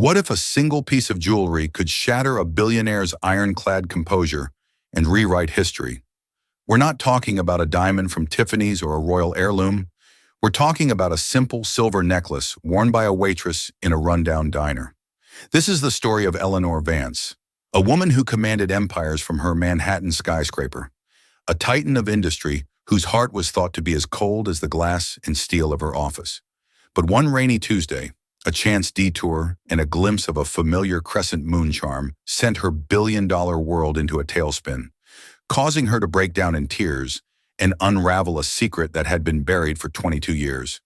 What if a single piece of jewelry could shatter a billionaire's ironclad composure and rewrite history? We're not talking about a diamond from Tiffany's or a royal heirloom. We're talking about a simple silver necklace worn by a waitress in a rundown diner. This is the story of Eleanor Vance, a woman who commanded empires from her Manhattan skyscraper, a titan of industry whose heart was thought to be as cold as the glass and steel of her office. But one rainy Tuesday, a chance detour and a glimpse of a familiar crescent moon charm sent her billion-dollar world into a tailspin, causing her to break down in tears and unravel a secret that had been buried for 22 years.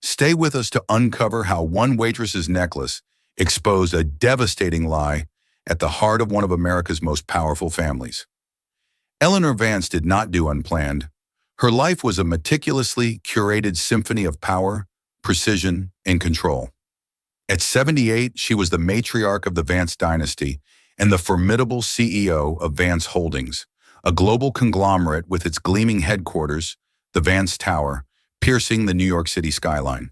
Stay with us to uncover how one waitress's necklace exposed a devastating lie at the heart of one of America's most powerful families. Eleanor Vance did not do unplanned. Her life was a meticulously curated symphony of power, precision, and control. At 78, she was the matriarch of the Vance dynasty and the formidable CEO of Vance Holdings, a global conglomerate with its gleaming headquarters, the Vance Tower, piercing the New York City skyline.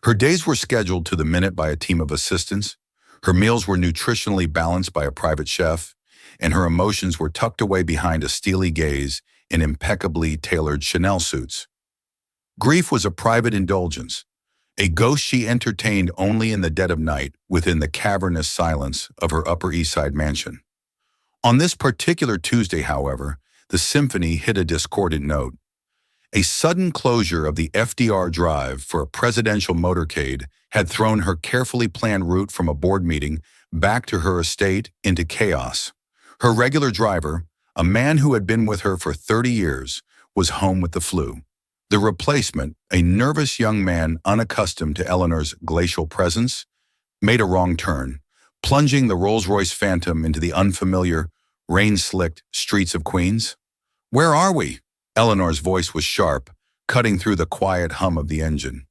Her days were scheduled to the minute by a team of assistants, her meals were nutritionally balanced by a private chef, and her emotions were tucked away behind a steely gaze in impeccably tailored Chanel suits. Grief was a private indulgence, a ghost she entertained only in the dead of night within the cavernous silence of her Upper East Side mansion. On this particular Tuesday, however, the symphony hit a discordant note. A sudden closure of the FDR Drive for a presidential motorcade had thrown her carefully planned route from a board meeting back to her estate into chaos. Her regular driver, a man who had been with her for 30 years, was home with the flu. The replacement, a nervous young man unaccustomed to Eleanor's glacial presence, made a wrong turn, plunging the Rolls-Royce Phantom into the unfamiliar, rain-slicked streets of Queens. "Where are we?" Eleanor's voice was sharp, cutting through the quiet hum of the engine.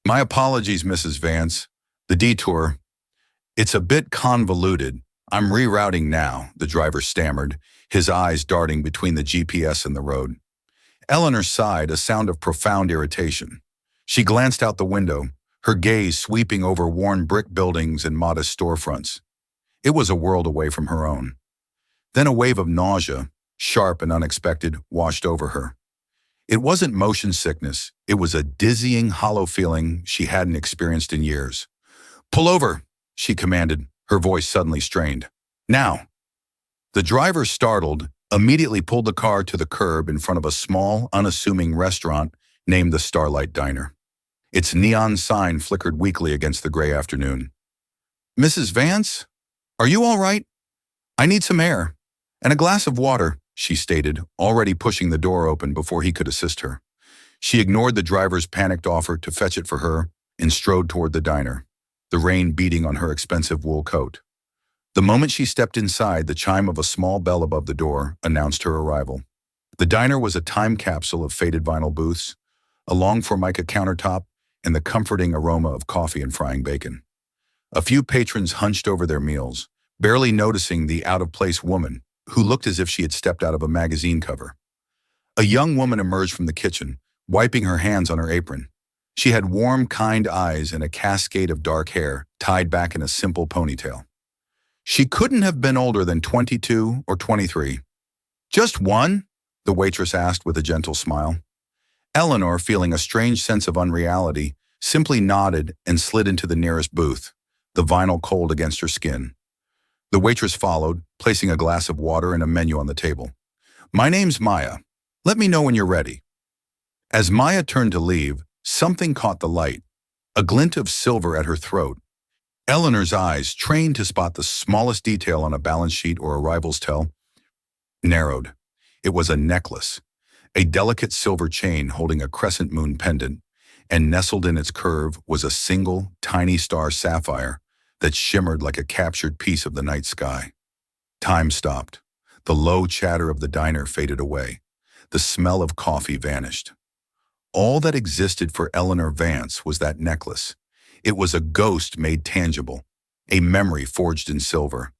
"My apologies, Mrs. Vance. The detour. It's a bit convoluted. I'm rerouting now," the driver stammered, his eyes darting between the GPS and the road. Eleanor sighed, a sound of profound irritation. She glanced out the window, her gaze sweeping over worn brick buildings and modest storefronts. It was a world away from her own. Then a wave of nausea, sharp and unexpected, washed over her. It wasn't motion sickness, it was a dizzying, hollow feeling she hadn't experienced in years. "Pull over," she commanded, her voice suddenly strained. "Now." The driver, startled, immediately pulled the car to the curb in front of a small, unassuming restaurant named the Starlight Diner. Its neon sign flickered weakly against the gray afternoon. "Mrs. Vance? Are you all right? I need some air. And a glass of water," she stated, already pushing the door open before he could assist her. She ignored the driver's panicked offer to fetch it for her and strode toward the diner, the rain beating on her expensive wool coat. The moment she stepped inside, the chime of a small bell above the door announced her arrival. The diner was a time capsule of faded vinyl booths, a long formica countertop, and the comforting aroma of coffee and frying bacon. A few patrons hunched over their meals, barely noticing the out-of-place woman, who looked as if she had stepped out of a magazine cover. A young woman emerged from the kitchen, wiping her hands on her apron. She had warm, kind eyes and a cascade of dark hair tied back in a simple ponytail. She couldn't have been older than 22 or 23. "Just one?" the waitress asked with a gentle smile. Eleanor, feeling a strange sense of unreality, simply nodded and slid into the nearest booth, the vinyl cold against her skin. The waitress followed, placing a glass of water and a menu on the table. "My name's Maya. Let me know when you're ready." As Maya turned to leave, something caught the light, a glint of silver at her throat. Eleanor's eyes, trained to spot the smallest detail on a balance sheet or arrivals tell, narrowed. It was a necklace, a delicate silver chain holding a crescent moon pendant, and nestled in its curve was a single, tiny star sapphire that shimmered like a captured piece of the night sky. Time stopped. The low chatter of the diner faded away. The smell of coffee vanished. All that existed for Eleanor Vance was that necklace. It was a ghost made tangible, a memory forged in silver.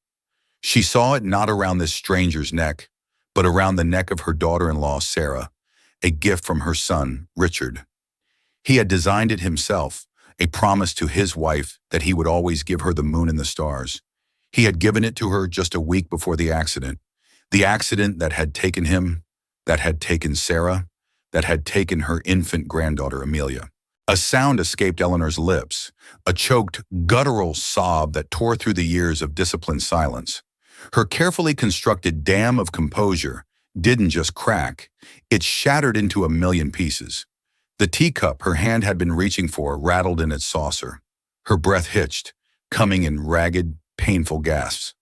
She saw it not around this stranger's neck, but around the neck of her daughter-in-law, Sarah, a gift from her son, Richard. He had designed it himself, a promise to his wife that he would always give her the moon and the stars. He had given it to her just a week before the accident that had taken him, that had taken Sarah, that had taken her infant granddaughter Amelia. A sound escaped Eleanor's lips, a choked, guttural sob that tore through the years of disciplined silence. Her carefully constructed dam of composure didn't just crack, it shattered into a million pieces. The teacup her hand had been reaching for rattled in its saucer. Her breath hitched, coming in ragged, painful gasps.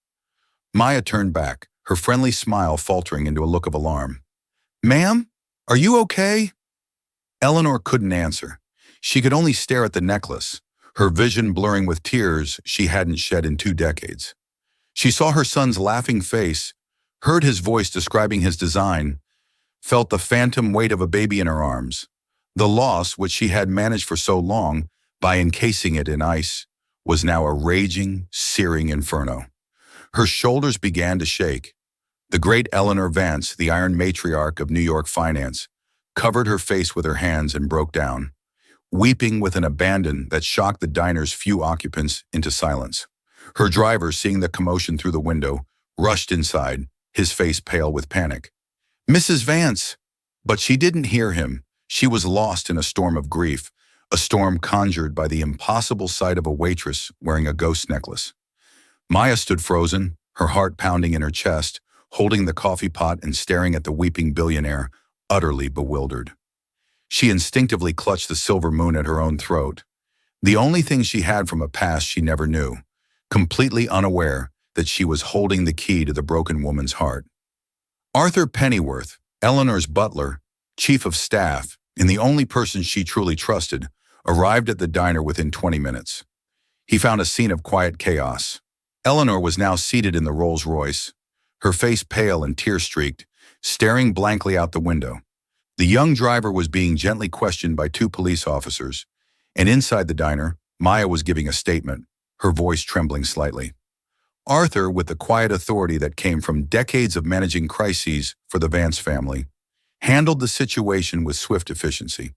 Maya turned back, her friendly smile faltering into a look of alarm. "Ma'am, are you okay?" Eleanor couldn't answer. She could only stare at the necklace, her vision blurring with tears she hadn't shed in 2 decades. She saw her son's laughing face, heard his voice describing his design, felt the phantom weight of a baby in her arms. The loss, which she had managed for so long by encasing it in ice, was now a raging, searing inferno. Her shoulders began to shake. The great Eleanor Vance, the iron matriarch of New York finance, covered her face with her hands and broke down, weeping with an abandon that shocked the diner's few occupants into silence. Her driver, seeing the commotion through the window, rushed inside, his face pale with panic. "Mrs. Vance!" But she didn't hear him. She was lost in a storm of grief, a storm conjured by the impossible sight of a waitress wearing a ghost necklace. Maya stood frozen, her heart pounding in her chest, holding the coffee pot and staring at the weeping billionaire, utterly bewildered. She instinctively clutched the silver moon at her own throat, the only thing she had from a past she never knew, completely unaware that she was holding the key to the broken woman's heart. Arthur Pennyworth, Eleanor's butler, chief of staff, and the only person she truly trusted, arrived at the diner within 20 minutes. He found a scene of quiet chaos. Eleanor was now seated in the Rolls-Royce, her face pale and tear-streaked, staring blankly out the window. The young driver was being gently questioned by 2 police officers, and inside the diner, Maya was giving a statement, her voice trembling slightly. Arthur, with the quiet authority that came from decades of managing crises for the Vance family, handled the situation with swift efficiency.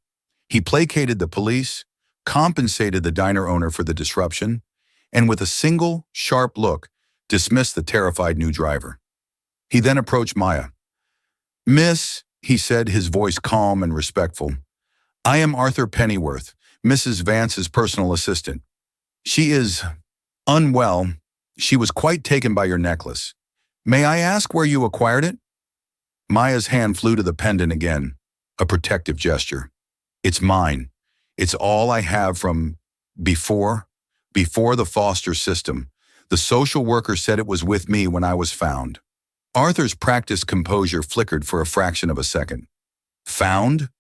He placated the police, compensated the diner owner for the disruption, and with a single, sharp look, dismissed the terrified new driver. He then approached Maya. "Miss," he said, his voice calm and respectful, "I am Arthur Pennyworth, Mrs. Vance's personal assistant. She is unwell. She was quite taken by your necklace. May I ask where you acquired it?" Maya's hand flew to the pendant again, a protective gesture. "It's mine. It's all I have from before the foster system. The social worker said it was with me when I was found." Arthur's practiced composure flickered for a fraction of a second. "Found?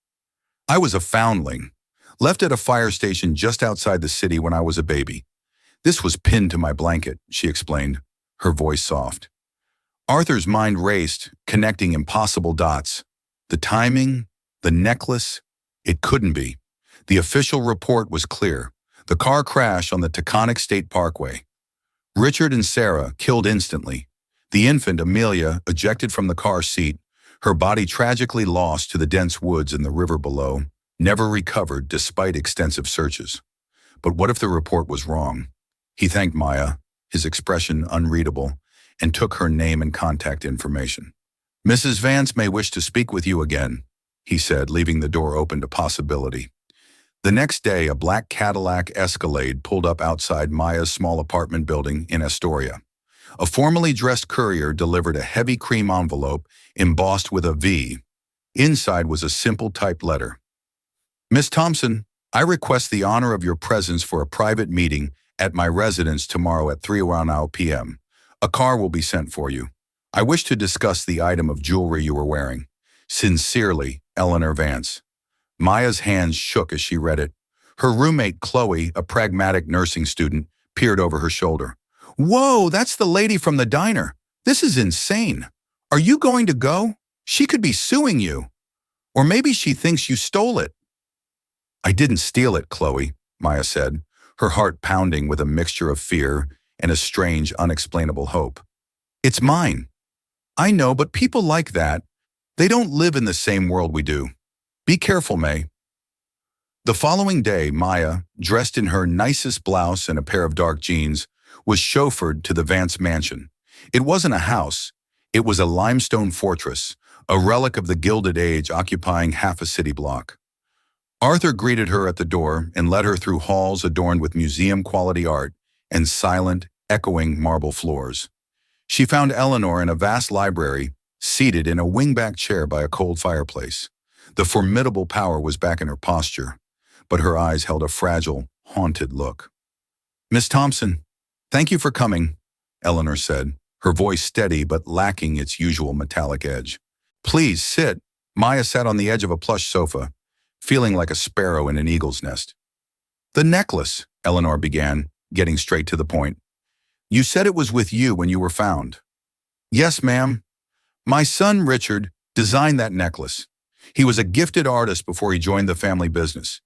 I was a foundling, left at a fire station just outside the city when I was a baby. This was pinned to my blanket," she explained, her voice soft. Arthur's mind raced, connecting impossible dots. The timing, the necklace, it couldn't be. The official report was clear. The car crash on the Taconic State Parkway. Richard and Sarah killed instantly. The infant, Amelia, ejected from the car seat, her body tragically lost to the dense woods in the river below, never recovered despite extensive searches. But what if the report was wrong? He thanked Maya, his expression unreadable, and took her name and contact information. "Mrs. Vance may wish to speak with you again," he said, leaving the door open to possibility. The next day, a black Cadillac Escalade pulled up outside Maya's small apartment building in Astoria. A formally dressed courier delivered a heavy cream envelope embossed with a V. Inside was a simple typed letter. "Miss Thompson, I request the honor of your presence for a private meeting at my residence tomorrow at 3:00 p.m. A car will be sent for you. I wish to discuss the item of jewelry you were wearing. Sincerely, Eleanor Vance." Maya's hands shook as she read it. Her roommate, Chloe, a pragmatic nursing student, peered over her shoulder. "Whoa, that's the lady from the diner. This is insane. Are you going to go? She could be suing you. Or maybe she thinks you stole it." "I didn't steal it, Chloe," Maya said, her heart pounding with a mixture of fear and a strange, unexplainable hope. "It's mine." "I know, but people like that, they don't live in the same world we do. Be careful, May." The following day, Maya, dressed in her nicest blouse and a pair of dark jeans, was chauffeured to the Vance mansion. It wasn't a house. It was a limestone fortress, a relic of the Gilded Age occupying half a city block. Arthur greeted her at the door and led her through halls adorned with museum-quality art and silent, echoing marble floors. She found Eleanor in a vast library, seated in a wingback chair by a cold fireplace. The formidable power was back in her posture, but her eyes held a fragile, haunted look. "Miss Thompson, thank you for coming," Eleanor said, her voice steady but lacking its usual metallic edge. "Please, sit." Maya sat on the edge of a plush sofa, feeling like a sparrow in an eagle's nest. "The necklace," Eleanor began, getting straight to the point. "You said it was with you when you were found." "Yes, ma'am. My son, Richard, designed that necklace. He was a gifted artist before he joined the family business.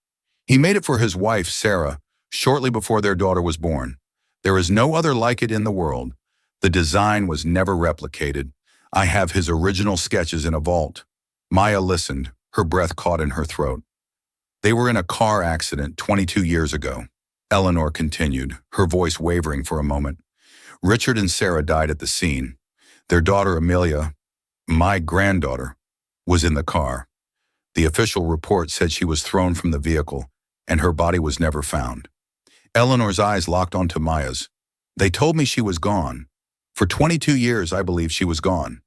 He made it for his wife, Sarah, shortly before their daughter was born. There is no other like it in the world. The design was never replicated. I have his original sketches in a vault." Maya listened, her breath caught in her throat. "They were in a car accident 22 years ago," Eleanor continued, her voice wavering for a moment. "Richard and Sarah died at the scene. Their daughter, Amelia, my granddaughter, was in the car. The official report said she was thrown from the vehicle, and her body was never found." Eleanor's eyes locked onto Maya's. "They told me she was gone. For 22 years, I believe she was gone."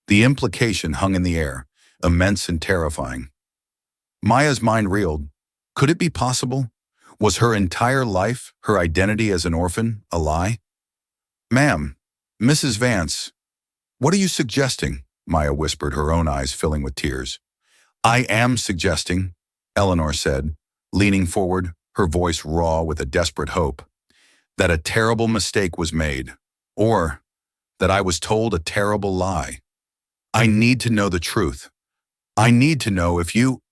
The implication hung in the air, immense and terrifying. Maya's mind reeled. Could it be possible? Was her entire life, her identity as an orphan, a lie? "Ma'am, Mrs. Vance, what are you suggesting?" Maya whispered, her own eyes filling with tears. "I am suggesting," Eleanor said, leaning forward, her voice raw with a desperate hope, "that a terrible mistake was made, or that I was told a terrible lie. I need to know the truth. I need to know if you—"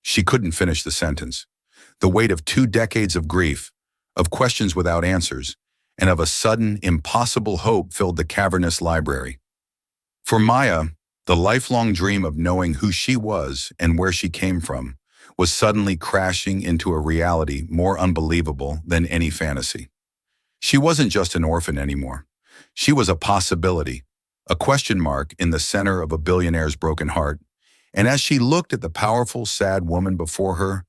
She couldn't finish the sentence. The weight of 2 decades of grief, of questions without answers, and of a sudden, impossible hope filled the cavernous library. For Maya, the lifelong dream of knowing who she was and where she came from was suddenly crashing into a reality more unbelievable than any fantasy. She wasn't just an orphan anymore. She was a possibility, a question mark in the center of a billionaire's broken heart. And as she looked at the powerful, sad woman before her,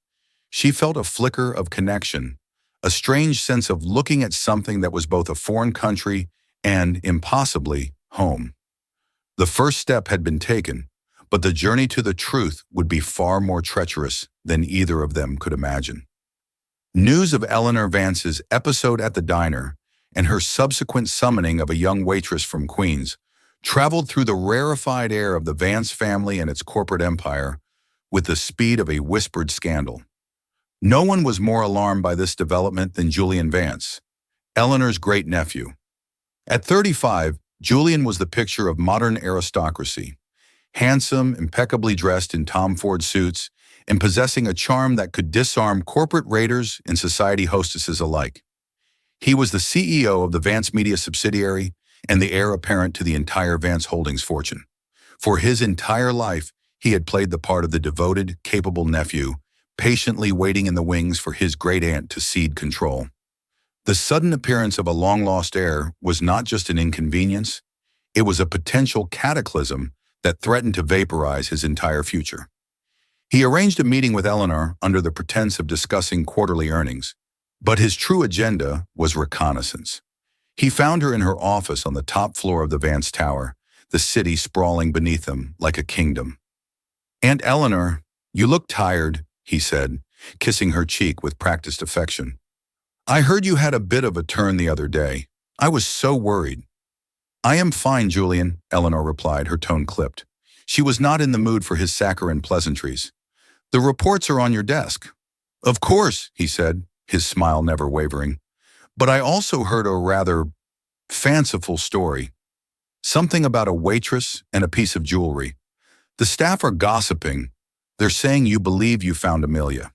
she felt a flicker of connection, a strange sense of looking at something that was both a foreign country and, impossibly, home. The first step had been taken, but the journey to the truth would be far more treacherous than either of them could imagine. News of Eleanor Vance's episode at the diner and her subsequent summoning of a young waitress from Queens traveled through the rarefied air of the Vance family and its corporate empire with the speed of a whispered scandal. No one was more alarmed by this development than Julian Vance, Eleanor's great-nephew. At 35, Julian was the picture of modern aristocracy, handsome, impeccably dressed in Tom Ford suits, and possessing a charm that could disarm corporate raiders and society hostesses alike. He was the CEO of the Vance Media subsidiary and the heir apparent to the entire Vance Holdings fortune. For his entire life, he had played the part of the devoted, capable nephew, patiently waiting in the wings for his great-aunt to cede control. The sudden appearance of a long-lost heir was not just an inconvenience, it was a potential cataclysm that threatened to vaporize his entire future. He arranged a meeting with Eleanor under the pretense of discussing quarterly earnings, but his true agenda was reconnaissance. He found her in her office on the top floor of the Vance Tower, the city sprawling beneath them like a kingdom. "Aunt Eleanor, you look tired," he said, kissing her cheek with practiced affection. "I heard you had a bit of a turn the other day. I was so worried." "I am fine, Julian," Eleanor replied, her tone clipped. She was not in the mood for his saccharine pleasantries. "The reports are on your desk." "Of course," he said, his smile never wavering. "But I also heard a rather fanciful story. Something about a waitress and a piece of jewelry. The staff are gossiping. They're saying you believe you found Amelia."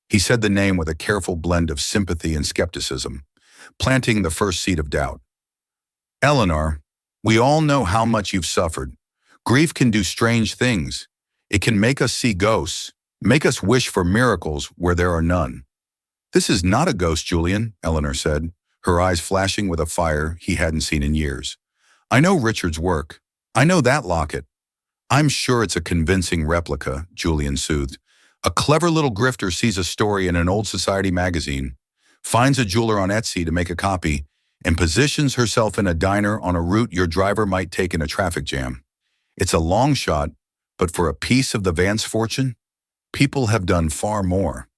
He said the name with a careful blend of sympathy and skepticism, planting the first seed of doubt. "Eleanor, we all know how much you've suffered. Grief can do strange things. It can make us see ghosts, Make us wish for miracles where there are none. This is not a ghost, Julian, Eleanor said, her eyes flashing with a fire he hadn't seen in years. I know Richard's work. I know that locket. I'm sure it's a convincing replica, Julian soothed. A clever little grifter sees a story in an old society magazine, finds a jeweler on Etsy to make a copy, and positions herself in a diner on a route your driver might take in a traffic jam. It's a long shot, but for a piece of the Vance fortune, people have done far more.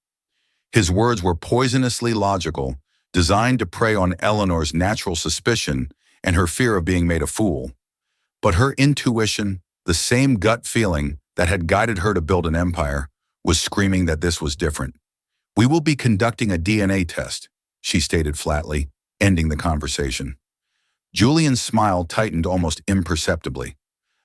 His words were poisonously logical, designed to prey on Eleanor's natural suspicion and her fear of being made a fool. But her intuition, the same gut feeling that had guided her to build an empire, was screaming that this was different. We will be conducting a DNA test, she stated flatly, ending the conversation. Julian's smile tightened almost imperceptibly.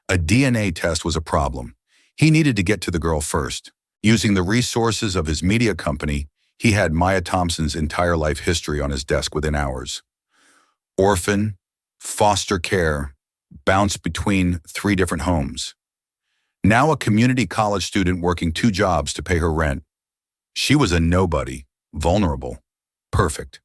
A DNA test was a problem. He needed to get to the girl first. Using the resources of his media company, he had Maya Thompson's entire life history on his desk within hours. Orphan, foster care, bounced between 3 different homes. Now a community college student working 2 jobs to pay her rent. She was a nobody, vulnerable, perfect.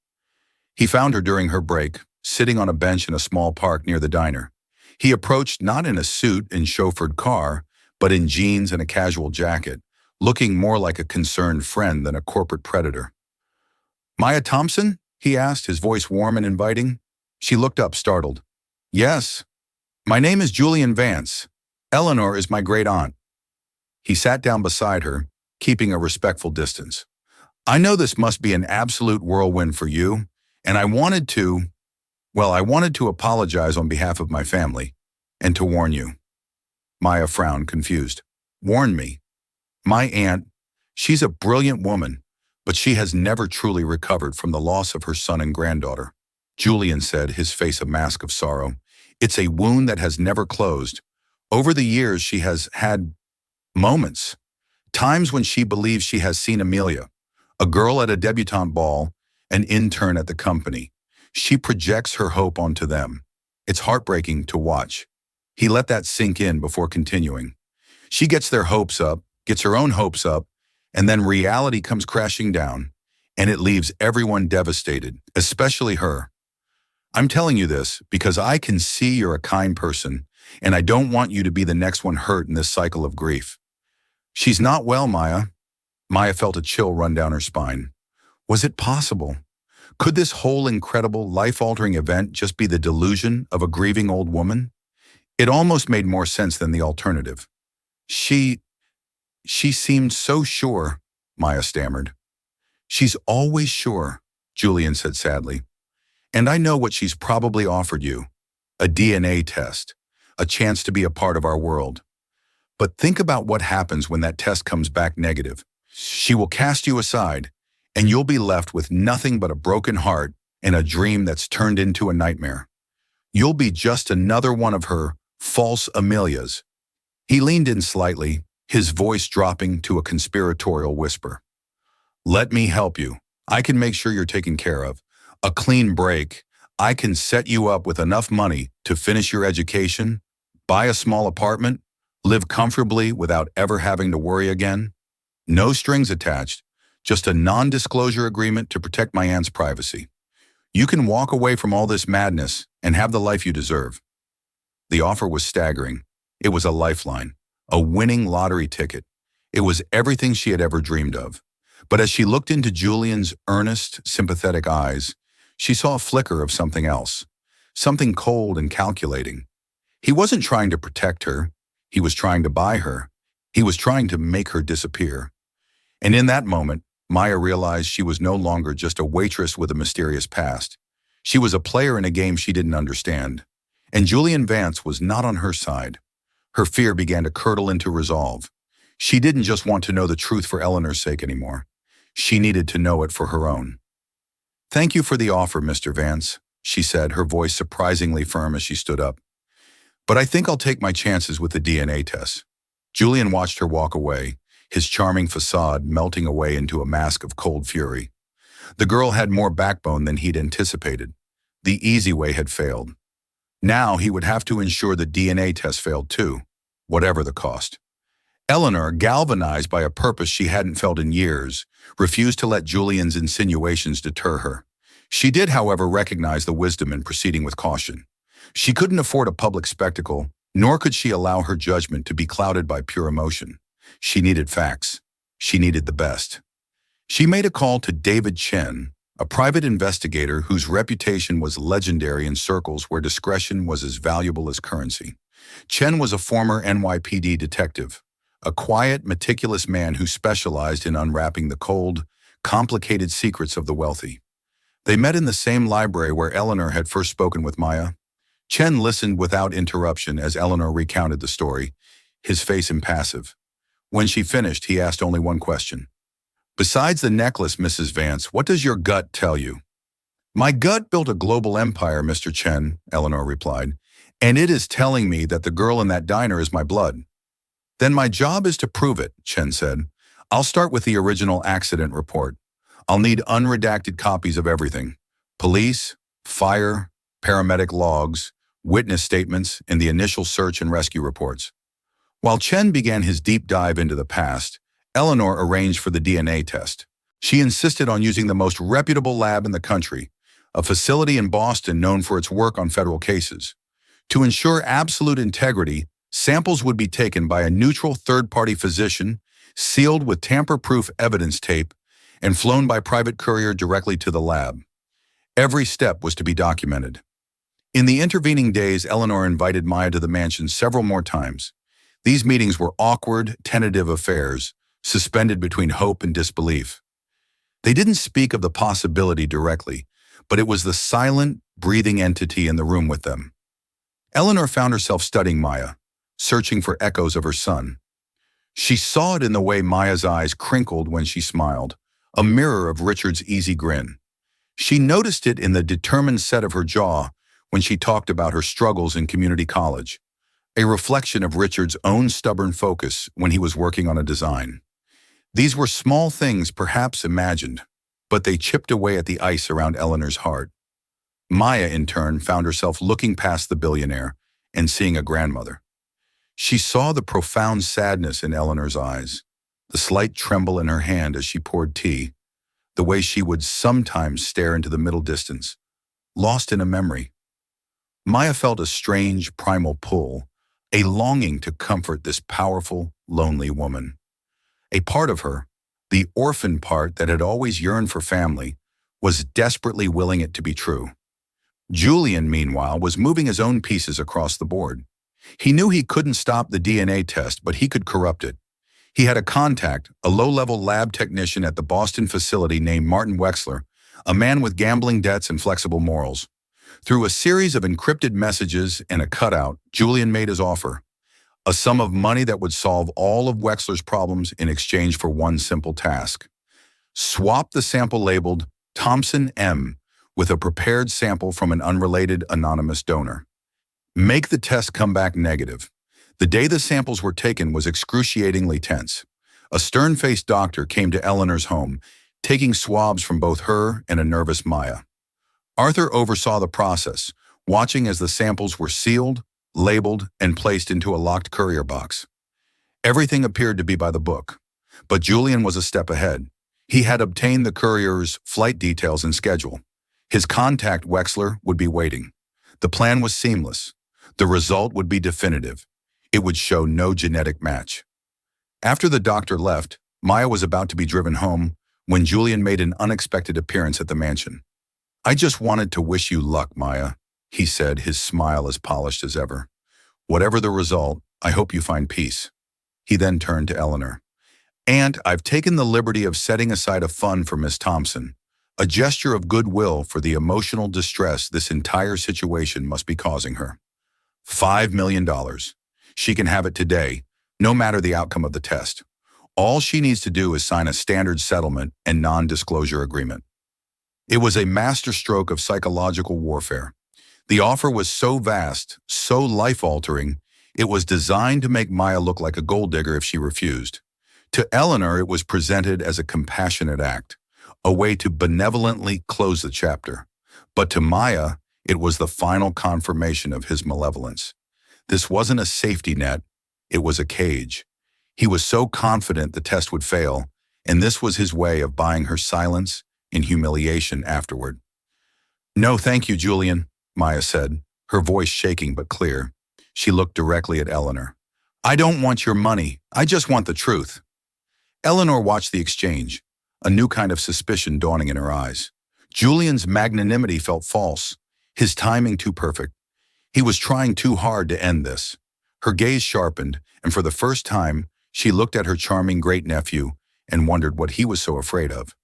He found her during her break, sitting on a bench in a small park near the diner. He approached not in a suit and chauffeured car, but in jeans and a casual jacket, looking more like a concerned friend than a corporate predator. Maya Thompson? He asked, his voice warm and inviting. She looked up, startled. Yes. My name is Julian Vance. Eleanor is my great aunt. He sat down beside her, keeping a respectful distance. I know this must be an absolute whirlwind for you, and I wanted to apologize on behalf of my family, and to warn you. Maya frowned, confused. Warn me? My aunt, she's a brilliant woman, but she has never truly recovered from the loss of her son and granddaughter. Julian said, his face a mask of sorrow. It's a wound that has never closed. Over the years, she has had moments, times when she believes she has seen Amelia, a girl at a debutante ball, an intern at the company. She projects her hope onto them. It's heartbreaking to watch. He let that sink in before continuing. She gets their hopes up, gets her own hopes up, and then reality comes crashing down, and it leaves everyone devastated, especially her. I'm telling you this because I can see you're a kind person, and I don't want you to be the next one hurt in this cycle of grief. She's not well, Maya. Maya felt a chill run down her spine. Was it possible? Could this whole incredible, life-altering event just be the delusion of a grieving old woman? It almost made more sense than the alternative. She seemed so sure, Maya stammered. She's always sure, Julian said sadly. And I know what she's probably offered you. A DNA test. A chance to be a part of our world. But think about what happens when that test comes back negative. She will cast you aside, and you'll be left with nothing but a broken heart and a dream that's turned into a nightmare. You'll be just another one of her false Amelias. He leaned in slightly, his voice dropping to a conspiratorial whisper. Let me help you. I can make sure you're taken care of. A clean break. I can set you up with enough money to finish your education, buy a small apartment, live comfortably without ever having to worry again. No strings attached, just a non-disclosure agreement to protect my aunt's privacy. You can walk away from all this madness and have the life you deserve. The offer was staggering. It was a lifeline, a winning lottery ticket. It was everything she had ever dreamed of. But as she looked into Julian's earnest, sympathetic eyes, she saw a flicker of something else, something cold and calculating. He wasn't trying to protect her. He was trying to buy her. He was trying to make her disappear. And in that moment, Maya realized she was no longer just a waitress with a mysterious past. She was a player in a game she didn't understand. And Julian Vance was not on her side. Her fear began to curdle into resolve. She didn't just want to know the truth for Eleanor's sake anymore. She needed to know it for her own. Thank you for the offer, Mr. Vance, she said, her voice surprisingly firm as she stood up. But I think I'll take my chances with the DNA test. Julian watched her walk away, his charming facade melting away into a mask of cold fury. The girl had more backbone than he'd anticipated. The easy way had failed. Now he would have to ensure the DNA test failed too, whatever the cost. Eleanor, galvanized by a purpose she hadn't felt in years, refused to let Julian's insinuations deter her. She did, however, recognize the wisdom in proceeding with caution. She couldn't afford a public spectacle, nor could she allow her judgment to be clouded by pure emotion. She needed facts. She needed the best. She made a call to David Chen, a private investigator whose reputation was legendary in circles where discretion was as valuable as currency. Chen was a former NYPD detective, a quiet, meticulous man who specialized in unwrapping the cold, complicated secrets of the wealthy. They met in the same library where Eleanor had first spoken with Maya. Chen listened without interruption as Eleanor recounted the story, his face impassive. When she finished, he asked only one question. "Besides the necklace, Mrs. Vance, what does your gut tell you?" "My gut built a global empire, Mr. Chen," Eleanor replied, "and it is telling me that the girl in that diner is my blood." "Then my job is to prove it," Chen said. "I'll start with the original accident report. I'll need unredacted copies of everything. Police, fire, paramedic logs, witness statements, and the initial search and rescue reports." While Chen began his deep dive into the past, Eleanor arranged for the DNA test. She insisted on using the most reputable lab in the country, a facility in Boston known for its work on federal cases. To ensure absolute integrity, samples would be taken by a neutral third-party physician, sealed with tamper-proof evidence tape, and flown by private courier directly to the lab. Every step was to be documented. In the intervening days, Eleanor invited Maya to the mansion several more times. These meetings were awkward, tentative affairs, suspended between hope and disbelief. They didn't speak of the possibility directly, but it was the silent, breathing entity in the room with them. Eleanor found herself studying Maya, searching for echoes of her son. She saw it in the way Maya's eyes crinkled when she smiled, a mirror of Richard's easy grin. She noticed it in the determined set of her jaw when she talked about her struggles in community college, a reflection of Richard's own stubborn focus when he was working on a design. These were small things perhaps imagined, but they chipped away at the ice around Eleanor's heart. Maya, in turn, found herself looking past the billionaire and seeing a grandmother. She saw the profound sadness in Eleanor's eyes, the slight tremble in her hand as she poured tea, the way she would sometimes stare into the middle distance, lost in a memory. Maya felt a strange, primal pull, a longing to comfort this powerful, lonely woman. A part of her, the orphan part that had always yearned for family, was desperately willing it to be true. Julian, meanwhile, was moving his own pieces across the board. He knew he couldn't stop the DNA test, but he could corrupt it. He had a contact, a low-level lab technician at the Boston facility named Martin Wexler, a man with gambling debts and flexible morals. Through a series of encrypted messages and a cutout, Julian made his offer. A sum of money that would solve all of Wexler's problems in exchange for one simple task. Swap the sample labeled Thompson M with a prepared sample from an unrelated anonymous donor. Make the test come back negative. The day the samples were taken was excruciatingly tense. A stern-faced doctor came to Eleanor's home, taking swabs from both her and a nervous Maya. Arthur oversaw the process, watching as the samples were sealed, labeled, and placed into a locked courier box. Everything appeared to be by the book, but Julian was a step ahead. He had obtained the courier's flight details and schedule. His contact, Wexler, would be waiting. The plan was seamless. The result would be definitive. It would show no genetic match. After the doctor left, Maya was about to be driven home when Julian made an unexpected appearance at the mansion. "I just wanted to wish you luck, Maya," he said, his smile as polished as ever. "Whatever the result, I hope you find peace." He then turned to Eleanor. "Aunt, I've taken the liberty of setting aside a fund for Miss Thompson, a gesture of goodwill for the emotional distress this entire situation must be causing her. $5 million. She can have it today, no matter the outcome of the test. All she needs to do is sign a standard settlement and non-disclosure agreement." It was a masterstroke of psychological warfare. The offer was so vast, so life-altering, it was designed to make Maya look like a gold digger if she refused. To Eleanor, it was presented as a compassionate act, a way to benevolently close the chapter. But to Maya, it was the final confirmation of his malevolence. This wasn't a safety net, it was a cage. He was so confident the test would fail, and this was his way of buying her silence and humiliation afterward. "No, thank you, Julian," Maya said, her voice shaking but clear. She looked directly at Eleanor. "I don't want your money. I just want the truth." Eleanor watched the exchange, a new kind of suspicion dawning in her eyes. Julian's magnanimity felt false, his timing too perfect. He was trying too hard to end this. Her gaze sharpened, and for the first time, she looked at her charming great-nephew and wondered what he was so afraid of.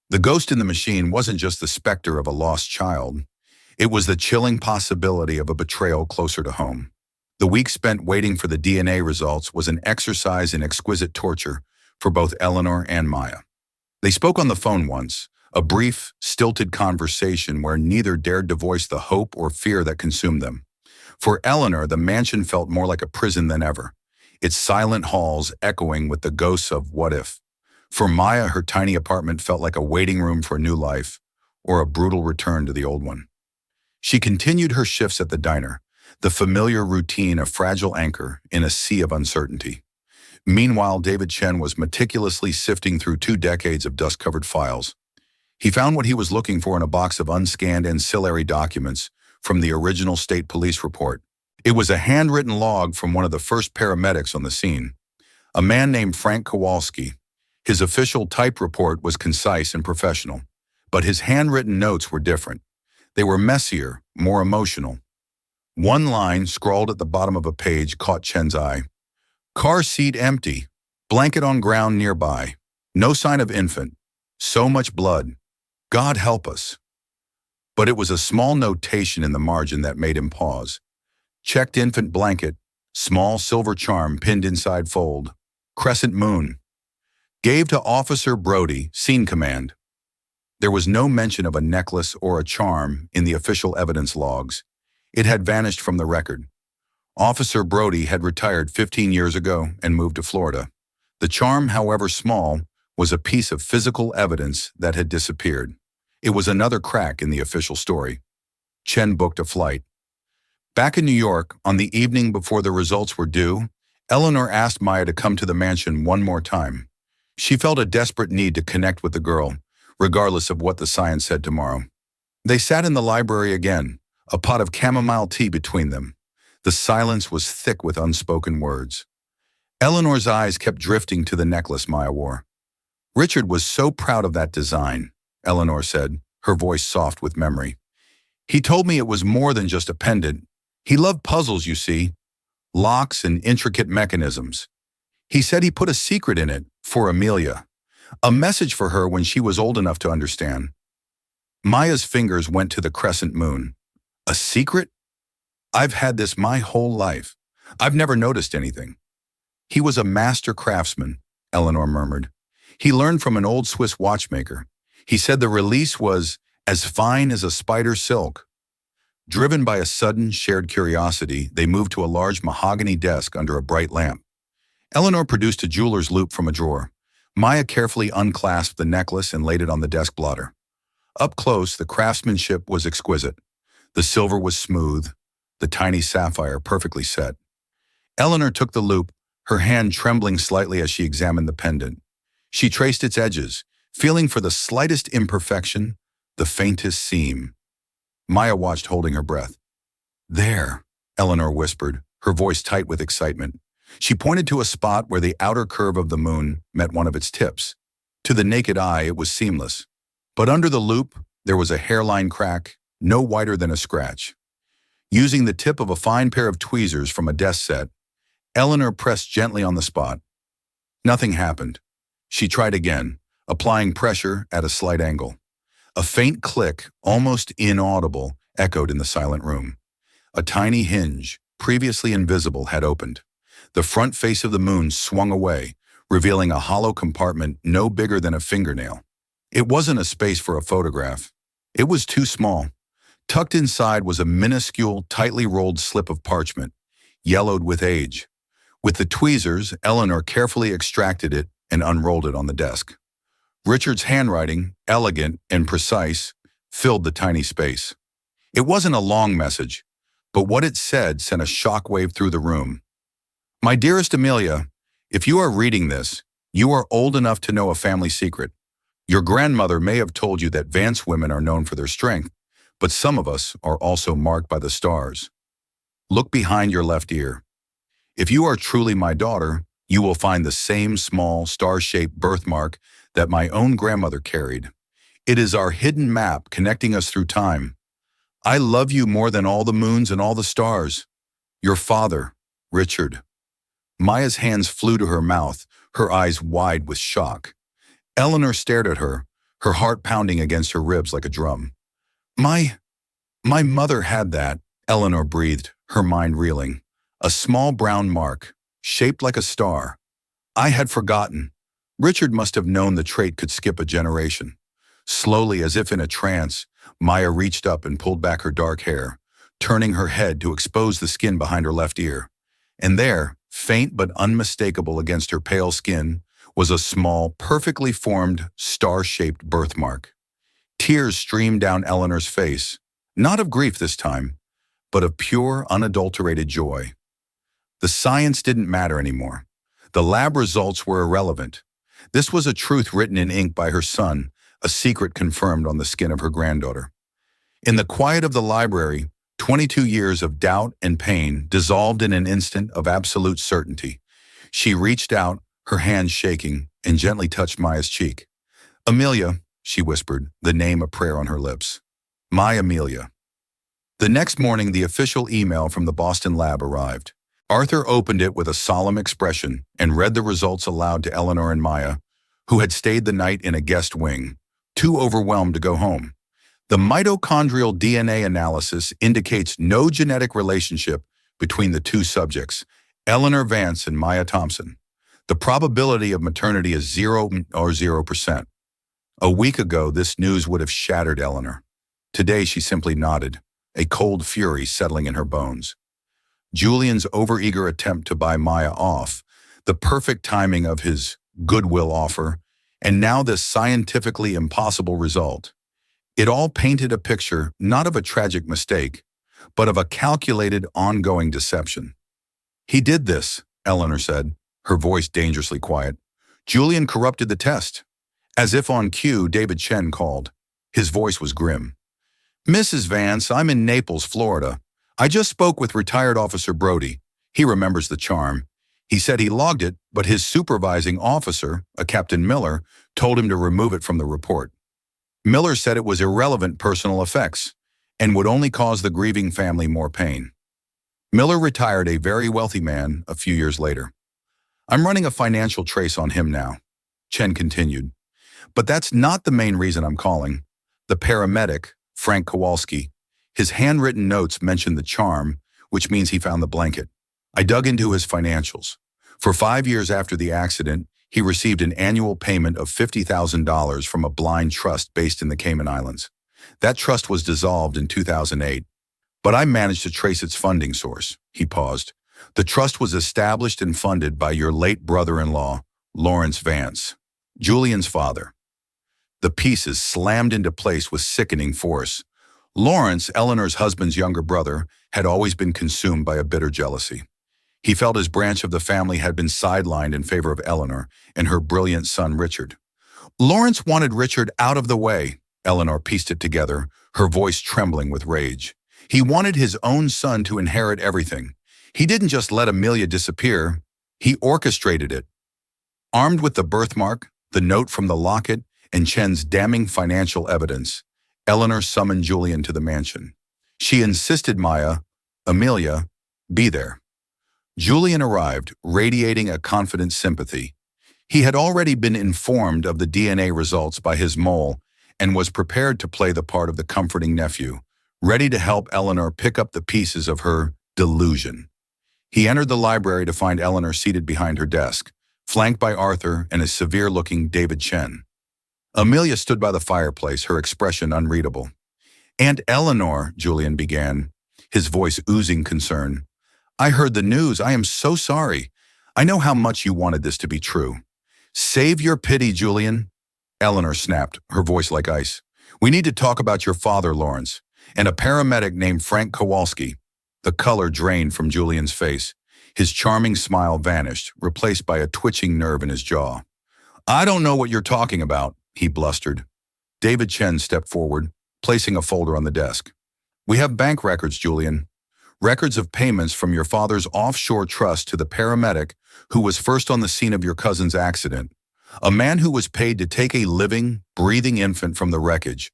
The ghost in the machine wasn't just the specter of a lost child. It was the chilling possibility of a betrayal closer to home. The week spent waiting for the DNA results was an exercise in exquisite torture for both Eleanor and Maya. They spoke on the phone once, a brief, stilted conversation where neither dared to voice the hope or fear that consumed them. For Eleanor, the mansion felt more like a prison than ever, its silent halls echoing with the ghosts of what if. For Maya, her tiny apartment felt like a waiting room for a new life, or a brutal return to the old one. She continued her shifts at the diner, the familiar routine a fragile anchor in a sea of uncertainty. Meanwhile, David Chen was meticulously sifting through 2 decades of dust-covered files. He found what he was looking for in a box of unscanned ancillary documents from the original state police report. It was a handwritten log from one of the first paramedics on the scene, a man named Frank Kowalski. His official type report was concise and professional, but his handwritten notes were different. They were messier, more emotional. One line, scrawled at the bottom of a page, caught Chen's eye. "Car seat empty. Blanket on ground nearby. No sign of infant. So much blood. God help us." But it was a small notation in the margin that made him pause. "Checked infant blanket. Small silver charm pinned inside fold. Crescent moon. Gave to Officer Brody, scene command." There was no mention of a necklace or a charm in the official evidence logs. It had vanished from the record. Officer Brody had retired 15 years ago and moved to Florida. The charm, however small, was a piece of physical evidence that had disappeared. It was another crack in the official story. Chen booked a flight. Back in New York, on the evening before the results were due, Eleanor asked Maya to come to the mansion one more time. She felt a desperate need to connect with the girl, regardless of what the science said tomorrow. They sat in the library again, a pot of chamomile tea between them. The silence was thick with unspoken words. Eleanor's eyes kept drifting to the necklace Maya wore. "Richard was so proud of that design," Eleanor said, her voice soft with memory. "He told me it was more than just a pendant. He loved puzzles, you see, locks and intricate mechanisms. He said he put a secret in it for Amelia, a message for her when she was old enough to understand." Maya's fingers went to the crescent moon. "A secret? I've had this my whole life. I've never noticed anything." "He was a master craftsman," Eleanor murmured. "He learned from an old Swiss watchmaker. He said the release was as fine as a spider silk." Driven by a sudden, shared curiosity, they moved to a large mahogany desk under a bright lamp. Eleanor produced a jeweler's loupe from a drawer. Maya carefully unclasped the necklace and laid it on the desk blotter. Up close, the craftsmanship was exquisite. The silver was smooth, the tiny sapphire perfectly set. Eleanor took the loupe, her hand trembling slightly as she examined the pendant. She traced its edges, feeling for the slightest imperfection, the faintest seam. Maya watched, holding her breath. "There," Eleanor whispered, her voice tight with excitement. She pointed to a spot where the outer curve of the moon met one of its tips. To the naked eye, it was seamless. But under the loupe, there was a hairline crack, no wider than a scratch. Using the tip of a fine pair of tweezers from a desk set, Eleanor pressed gently on the spot. Nothing happened. She tried again, applying pressure at a slight angle. A faint click, almost inaudible, echoed in the silent room. A tiny hinge, previously invisible, had opened. The front face of the moon swung away, revealing a hollow compartment no bigger than a fingernail. It wasn't a space for a photograph. It was too small. Tucked inside was a minuscule, tightly rolled slip of parchment, yellowed with age. With the tweezers, Eleanor carefully extracted it and unrolled it on the desk. Richard's handwriting, elegant and precise, filled the tiny space. It wasn't a long message, but what it said sent a shockwave through the room. "My dearest Amelia, If you are reading this, you are old enough to know a family secret. Your grandmother may have told you that Vance women are known for their strength, but some of us are also marked by the stars. Look behind your left ear. If you are truly my daughter, you will find the same small, star-shaped birthmark that my own grandmother carried. It is our hidden map connecting us through time. I love you more than all the moons and all the stars. Your father, Richard. Maya's hands flew to her mouth, her eyes wide with shock. Eleanor stared at her heart pounding against her ribs like a drum. My mother had that, Eleanor breathed, her mind reeling. A small brown mark, shaped like a star. I had forgotten. Richard must have known the trait could skip a generation. Slowly, as if in a trance, Maya reached up and pulled back her dark hair, turning her head to expose the skin behind her left ear. And there, faint but unmistakable against her pale skin, was a small, perfectly formed, star-shaped birthmark. Tears streamed down Eleanor's face, not of grief this time, but of pure, unadulterated joy. The science didn't matter anymore. The lab results were irrelevant. This was a truth written in ink by her son, a secret confirmed on the skin of her granddaughter. In the quiet of the library, 22 years of doubt and pain dissolved in an instant of absolute certainty. She reached out, her hand shaking, and gently touched Maya's cheek. Amelia, she whispered, the name a prayer on her lips. My Amelia. The next morning, the official email from the Boston lab arrived. Arthur opened it with a solemn expression and read the results aloud to Eleanor and Maya, who had stayed the night in a guest wing, too overwhelmed to go home. The mitochondrial DNA analysis indicates no genetic relationship between the two subjects, Eleanor Vance and Maya Thompson. The probability of maternity is 0%. A week ago, this news would have shattered Eleanor. Today, she simply nodded, a cold fury settling in her bones. Julian's overeager attempt to buy Maya off, the perfect timing of his goodwill offer, and now this scientifically impossible result. It all painted a picture not of a tragic mistake, but of a calculated, ongoing deception. He did this, Eleanor said, her voice dangerously quiet. Julian corrupted the test. As if on cue, David Chen called. His voice was grim. Mrs. Vance, I'm in Naples, Florida. I just spoke with retired Officer Brody. He remembers the charm. He said he logged it, but his supervising officer, a Captain Miller, told him to remove it from the report. Miller said it was irrelevant personal effects and would only cause the grieving family more pain. Miller retired, a very wealthy man, a few years later. I'm running a financial trace on him now, Chen continued. But that's not the main reason I'm calling. The paramedic, Frank Kowalski, his handwritten notes mentioned the charm, which means he found the blanket. I dug into his financials. For 5 years after the accident, he received an annual payment of $50,000 from a blind trust based in the Cayman Islands. That trust was dissolved in 2008. But I managed to trace its funding source. He paused. The trust was established and funded by your late brother-in-law, Lawrence Vance, Julian's father. The pieces slammed into place with sickening force. Lawrence, Eleanor's husband's younger brother, had always been consumed by a bitter jealousy. He felt his branch of the family had been sidelined in favor of Eleanor and her brilliant son, Richard. Lawrence wanted Richard out of the way, Eleanor pieced it together, her voice trembling with rage. He wanted his own son to inherit everything. He didn't just let Amelia disappear, he orchestrated it. Armed with the birthmark, the note from the locket, and Chen's damning financial evidence, Eleanor summoned Julian to the mansion. She insisted Amelia, be there. Julian arrived, radiating a confident sympathy. He had already been informed of the DNA results by his mole and was prepared to play the part of the comforting nephew, ready to help Eleanor pick up the pieces of her delusion. He entered the library to find Eleanor seated behind her desk, flanked by Arthur and a severe-looking David Chen. Amelia stood by the fireplace, her expression unreadable. Aunt Eleanor, Julian began, his voice oozing concern. I heard the news. I am so sorry. I know how much you wanted this to be true. Save your pity, Julian. Eleanor snapped, her voice like ice. We need to talk about your father, Lawrence, and a paramedic named Frank Kowalski. The color drained from Julian's face. His charming smile vanished, replaced by a twitching nerve in his jaw. "I don't know what you're talking about," he blustered. David Chen stepped forward, placing a folder on the desk. "We have bank records, Julian. Records of payments from your father's offshore trust to the paramedic who was first on the scene of your cousin's accident. A man who was paid to take a living, breathing infant from the wreckage,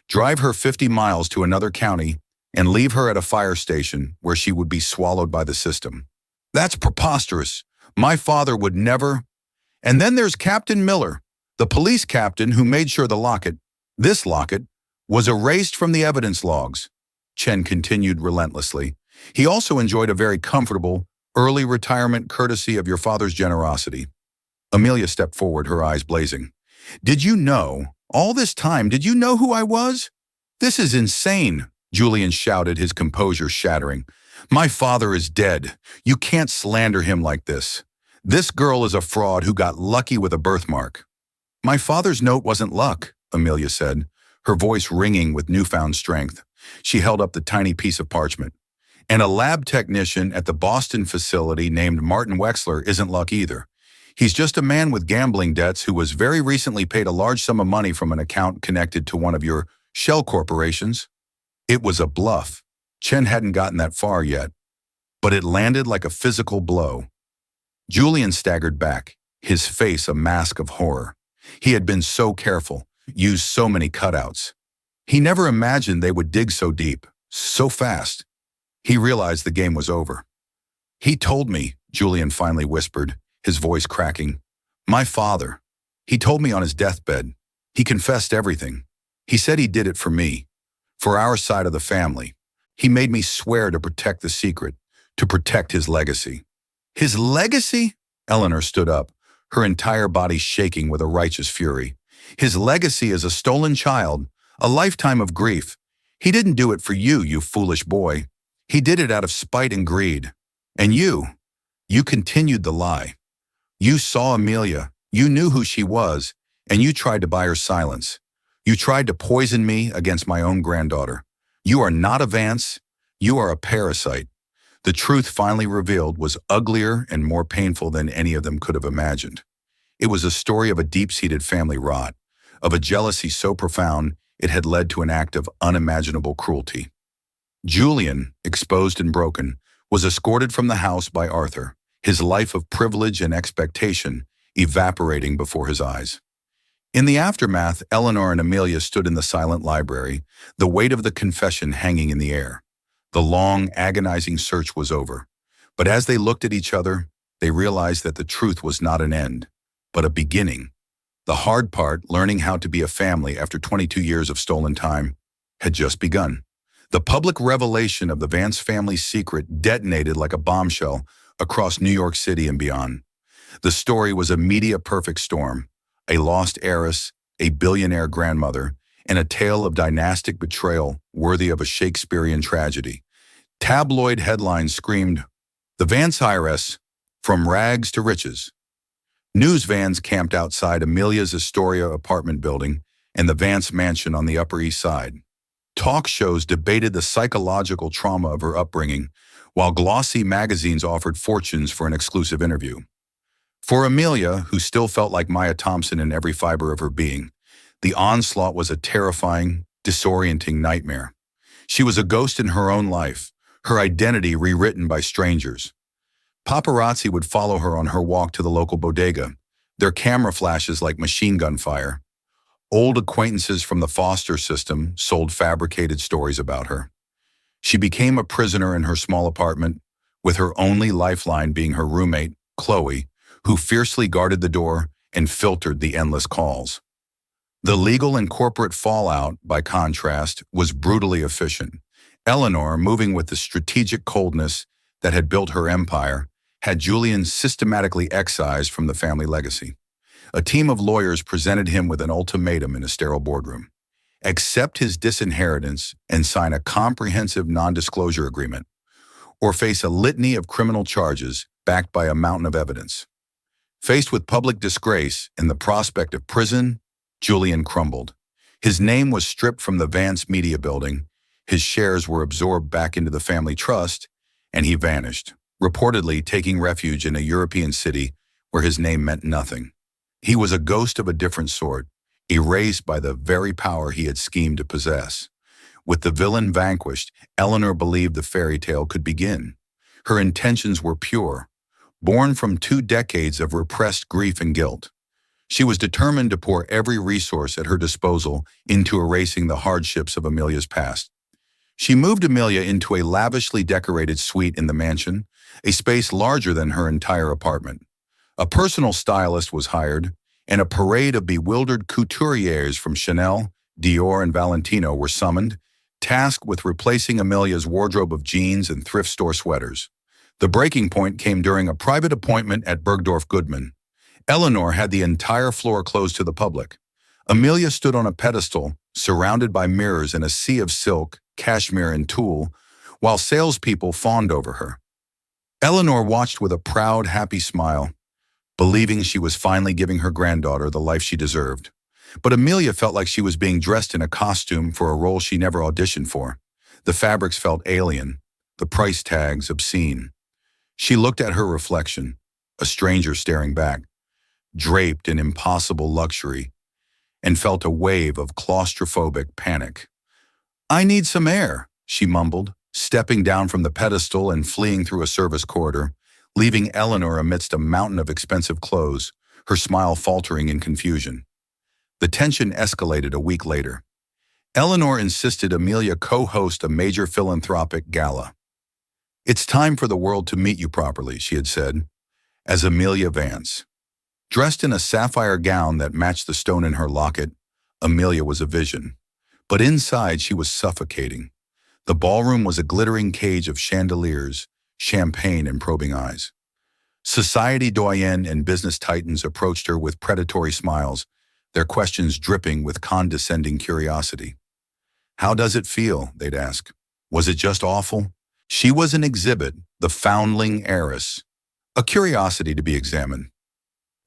drive her 50 miles to another county, and leave her at a fire station where she would be swallowed by the system. That's preposterous. My father would never..." "And then there's Captain Miller, the police captain who made sure this locket, was erased from the evidence logs," Chen continued relentlessly. "He also enjoyed a very comfortable, early retirement courtesy of your father's generosity." Amelia stepped forward, her eyes blazing. "Did you know, all this time, did you know who I was? This is insane," Julian shouted, his composure shattering. "My father is dead. You can't slander him like this. This girl is a fraud who got lucky with a birthmark." "My father's note wasn't luck," Amelia said, her voice ringing with newfound strength. She held up the tiny piece of parchment. "And a lab technician at the Boston facility named Martin Wexler isn't luck either. He's just a man with gambling debts who was very recently paid a large sum of money from an account connected to one of your shell corporations." It was a bluff. Chen hadn't gotten that far yet, but it landed like a physical blow. Julian staggered back, his face a mask of horror. He had been so careful, used so many cutouts. He never imagined they would dig so deep, so fast. He realized the game was over. "He told me," Julian finally whispered, his voice cracking. "My father. He told me on his deathbed. He confessed everything. He said he did it for me, for our side of the family. He made me swear to protect the secret, to protect his legacy." "His legacy?" Eleanor stood up, her entire body shaking with a righteous fury. "His legacy is a stolen child, a lifetime of grief. He didn't do it for you, you foolish boy. He did it out of spite and greed. And you continued the lie. You saw Amelia, you knew who she was, and you tried to buy her silence. You tried to poison me against my own granddaughter. You are not a Vance, you are a parasite." The truth finally revealed was uglier and more painful than any of them could have imagined. It was a story of a deep-seated family rot, of a jealousy so profound it had led to an act of unimaginable cruelty. Julian, exposed and broken, was escorted from the house by Arthur, his life of privilege and expectation evaporating before his eyes. In the aftermath, Eleanor and Amelia stood in the silent library, the weight of the confession hanging in the air. The long, agonizing search was over, but as they looked at each other, they realized that the truth was not an end, but a beginning. The hard part, learning how to be a family after 22 years of stolen time, had just begun. The public revelation of the Vance family's secret detonated like a bombshell across New York City and beyond. The story was a media-perfect storm, a lost heiress, a billionaire grandmother, and a tale of dynastic betrayal worthy of a Shakespearean tragedy. Tabloid headlines screamed, "The Vance heiress, from rags to riches." News vans camped outside Amelia's Astoria apartment building and the Vance mansion on the Upper East Side. Talk shows debated the psychological trauma of her upbringing, while glossy magazines offered fortunes for an exclusive interview. For Amelia, who still felt like Maya Thompson in every fiber of her being, the onslaught was a terrifying, disorienting nightmare. She was a ghost in her own life, her identity rewritten by strangers. Paparazzi would follow her on her walk to the local bodega, their camera flashes like machine gun fire. Old acquaintances from the foster system sold fabricated stories about her. She became a prisoner in her small apartment, with her only lifeline being her roommate, Chloe, who fiercely guarded the door and filtered the endless calls. The legal and corporate fallout, by contrast, was brutally efficient. Eleanor, moving with the strategic coldness that had built her empire, had Julian systematically excised from the family legacy. A team of lawyers presented him with an ultimatum in a sterile boardroom: accept his disinheritance and sign a comprehensive non-disclosure agreement, or face a litany of criminal charges backed by a mountain of evidence. Faced with public disgrace and the prospect of prison, Julian crumbled. His name was stripped from the Vance Media building, his shares were absorbed back into the family trust, and he vanished, reportedly taking refuge in a European city where his name meant nothing. He was a ghost of a different sort, erased by the very power he had schemed to possess. With the villain vanquished, Eleanor believed the fairy tale could begin. Her intentions were pure, born from 2 decades of repressed grief and guilt. She was determined to pour every resource at her disposal into erasing the hardships of Amelia's past. She moved Amelia into a lavishly decorated suite in the mansion, a space larger than her entire apartment. A personal stylist was hired, and a parade of bewildered couturiers from Chanel, Dior, and Valentino were summoned, tasked with replacing Amelia's wardrobe of jeans and thrift store sweaters. The breaking point came during a private appointment at Bergdorf Goodman. Eleanor had the entire floor closed to the public. Amelia stood on a pedestal, surrounded by mirrors and a sea of silk, cashmere, and tulle, while salespeople fawned over her. Eleanor watched with a proud, happy smile, believing she was finally giving her granddaughter the life she deserved. But Amelia felt like she was being dressed in a costume for a role she never auditioned for. The fabrics felt alien, the price tags obscene. She looked at her reflection, a stranger staring back, draped in impossible luxury, and felt a wave of claustrophobic panic. "I need some air," she mumbled, stepping down from the pedestal and fleeing through a service corridor, leaving Eleanor amidst a mountain of expensive clothes, her smile faltering in confusion. The tension escalated a week later. Eleanor insisted Amelia co-host a major philanthropic gala. "It's time for the world to meet you properly," she had said, as Amelia Vance. Dressed in a sapphire gown that matched the stone in her locket, Amelia was a vision. But inside she was suffocating. The ballroom was a glittering cage of chandeliers, champagne, and probing eyes. Society doyenne and business titans approached her with predatory smiles, their questions dripping with condescending curiosity. "How does it feel?" they'd ask. "Was it just awful?" She was an exhibit, the foundling heiress, a curiosity to be examined.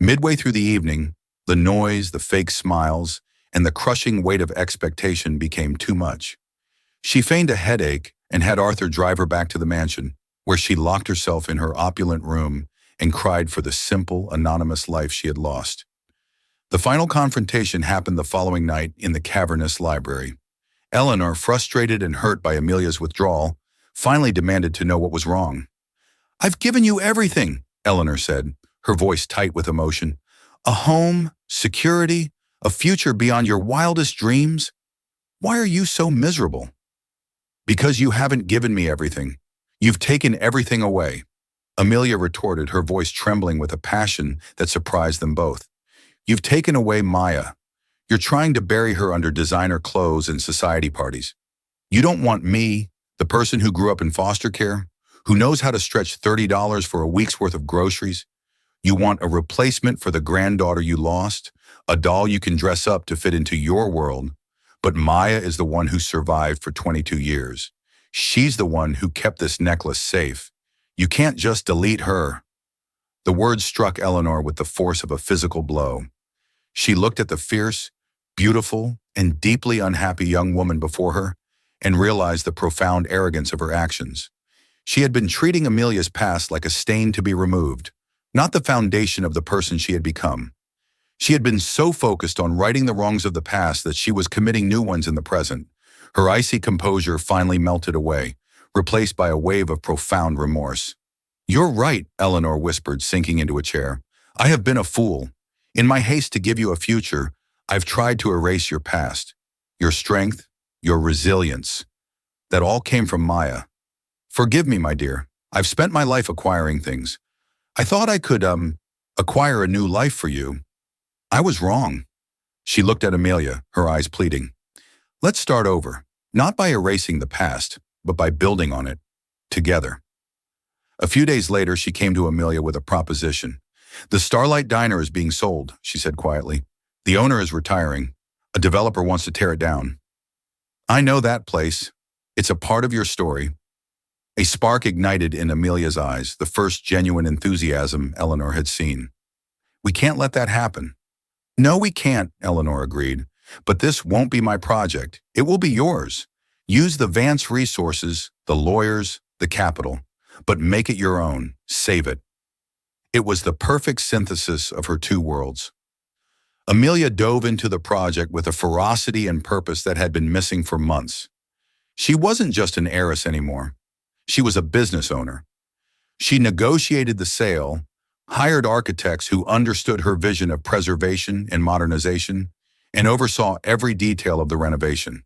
Midway through the evening, the noise, the fake smiles, and the crushing weight of expectation became too much. She feigned a headache and had Arthur drive her back to the mansion, where she locked herself in her opulent room and cried for the simple, anonymous life she had lost. The final confrontation happened the following night in the cavernous library. Eleanor, frustrated and hurt by Amelia's withdrawal, finally demanded to know what was wrong. "I've given you everything," Eleanor said, her voice tight with emotion. "A home, security, a future beyond your wildest dreams. Why are you so miserable?" "Because you haven't given me everything. You've taken everything away," Amelia retorted, her voice trembling with a passion that surprised them both. "You've taken away Maya. You're trying to bury her under designer clothes and society parties. You don't want me, the person who grew up in foster care, who knows how to stretch $30 for a week's worth of groceries. You want a replacement for the granddaughter you lost, a doll you can dress up to fit into your world. But Maya is the one who survived for 22 years. She's the one who kept this necklace safe. You can't just delete her." The words struck Eleanor with the force of a physical blow. She looked at the fierce, beautiful, and deeply unhappy young woman before her and realized the profound arrogance of her actions. She had been treating Amelia's past like a stain to be removed, not the foundation of the person she had become. She had been so focused on righting the wrongs of the past that she was committing new ones in the present. Her icy composure finally melted away, replaced by a wave of profound remorse. "You're right," Eleanor whispered, sinking into a chair. "I have been a fool. In my haste to give you a future, I've tried to erase your past, your strength, your resilience. That all came from Maya. Forgive me, my dear. I've spent my life acquiring things. I thought I could, acquire a new life for you. I was wrong." She looked at Amelia, her eyes pleading. "Let's start over, not by erasing the past, but by building on it, together." A few days later, she came to Amelia with a proposition. "The Starlight Diner is being sold," she said quietly. "The owner is retiring. A developer wants to tear it down." "I know that place. It's a part of your story." A spark ignited in Amelia's eyes, the first genuine enthusiasm Eleanor had seen. "We can't let that happen." "No, we can't," Eleanor agreed. "But this won't be my project. It will be yours. Use the Vance resources, the lawyers, the capital. but make it your own, save it. It was the perfect synthesis of her two worlds. Amelia dove into the project with a ferocity and purpose that had been missing for months. She wasn't just an heiress anymore. She was a business owner. She negotiated the sale, hired architects who understood her vision of preservation and modernization, and oversaw every detail of the renovation.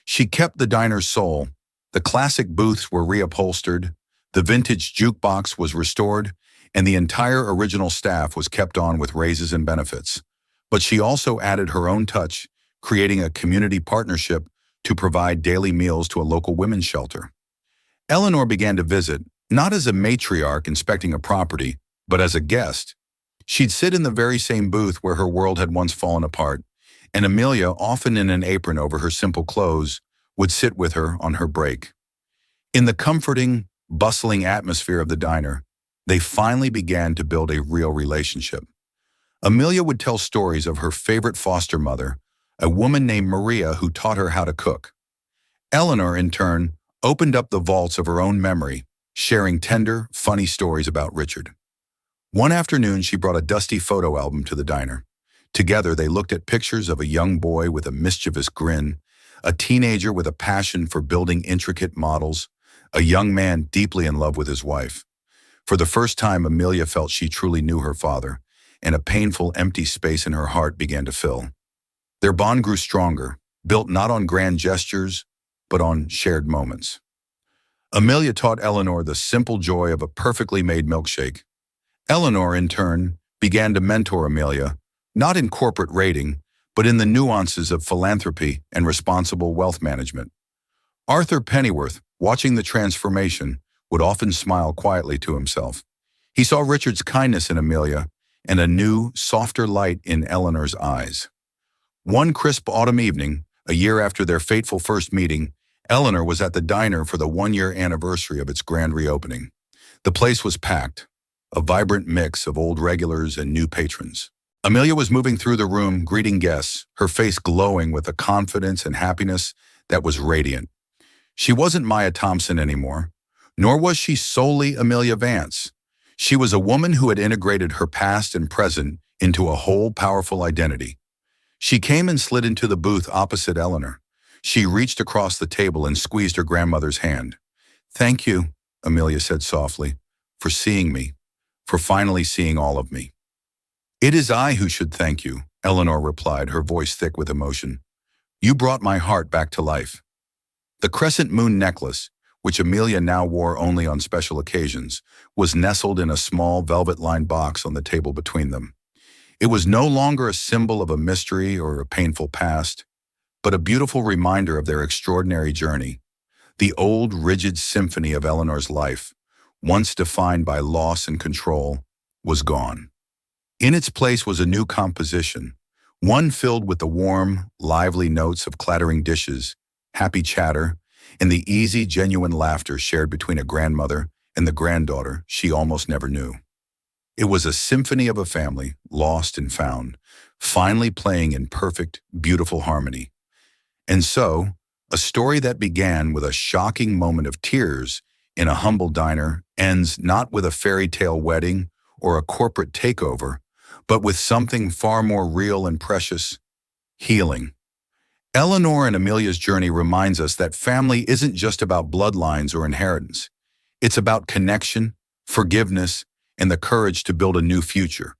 She kept the diner's soul. The classic booths were reupholstered, the vintage jukebox was restored, and the entire original staff was kept on with raises and benefits. But she also added her own touch, creating a community partnership to provide daily meals to a local women's shelter. Eleanor began to visit, not as a matriarch inspecting a property, but as a guest. She'd sit in the very same booth where her world had once fallen apart, and Amelia, often in an apron over her simple clothes, would sit with her on her break. In the comforting, bustling atmosphere of the diner, they finally began to build a real relationship. Amelia would tell stories of her favorite foster mother, a woman named Maria who taught her how to cook. Eleanor, in turn, opened up the vaults of her own memory, sharing tender, funny stories about Richard. One afternoon, she brought a dusty photo album to the diner. Together, they looked at pictures of a young boy with a mischievous grin, a teenager with a passion for building intricate models, a young man deeply in love with his wife. For the first time, Amelia felt she truly knew her father, and a painful, empty space in her heart began to fill. Their bond grew stronger, built not on grand gestures, but on shared moments. Amelia taught Eleanor the simple joy of a perfectly made milkshake. Eleanor, in turn, began to mentor Amelia, not in corporate rating, but in the nuances of philanthropy and responsible wealth management. Arthur Pennyworth, watching the transformation, would often smile quietly to himself. He saw Richard's kindness in Amelia and a new, softer light in Eleanor's eyes. One crisp autumn evening, a year after their fateful first meeting, Eleanor was at the diner for the one-year anniversary of its grand reopening. The place was packed, a vibrant mix of old regulars and new patrons. Amelia was moving through the room, greeting guests, her face glowing with a confidence and happiness that was radiant. She wasn't Maya Thompson anymore, nor was she solely Amelia Vance. She was a woman who had integrated her past and present into a whole powerful identity. She came and slid into the booth opposite Eleanor. She reached across the table and squeezed her grandmother's hand. "Thank you," Amelia said softly, "for seeing me, for finally seeing all of me." "It is I who should thank you," Eleanor replied, her voice thick with emotion. "You brought my heart back to life." The crescent moon necklace, which Amelia now wore only on special occasions, was nestled in a small velvet-lined box on the table between them. It was no longer a symbol of a mystery or a painful past, but a beautiful reminder of their extraordinary journey. The old, rigid symphony of Eleanor's life, once defined by loss and control, was gone. In its place was a new composition, one filled with the warm, lively notes of clattering dishes, happy chatter, and the easy, genuine laughter shared between a grandmother and the granddaughter she almost never knew. It was a symphony of a family, lost and found, finally playing in perfect, beautiful harmony. And so, a story that began with a shocking moment of tears in a humble diner ends not with a fairy tale wedding or a corporate takeover, but with something far more real and precious: healing. Eleanor and Amelia's journey reminds us that family isn't just about bloodlines or inheritance. It's about connection, forgiveness, and the courage to build a new future,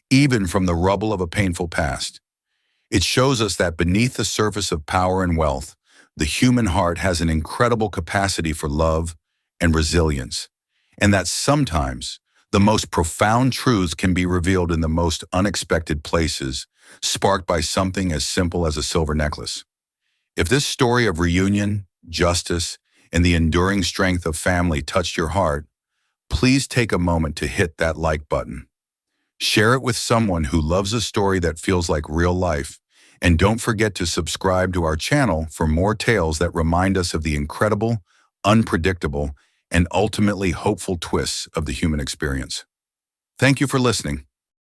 even from the rubble of a painful past. It shows us that beneath the surface of power and wealth, the human heart has an incredible capacity for love and resilience, and that sometimes the most profound truths can be revealed in the most unexpected places, sparked by something as simple as a silver necklace. If this story of reunion, justice, and the enduring strength of family touched your heart, please take a moment to hit that like button. Share it with someone who loves a story that feels like real life, and don't forget to subscribe to our channel for more tales that remind us of the incredible, unpredictable, and ultimately hopeful twists of the human experience. Thank you for listening.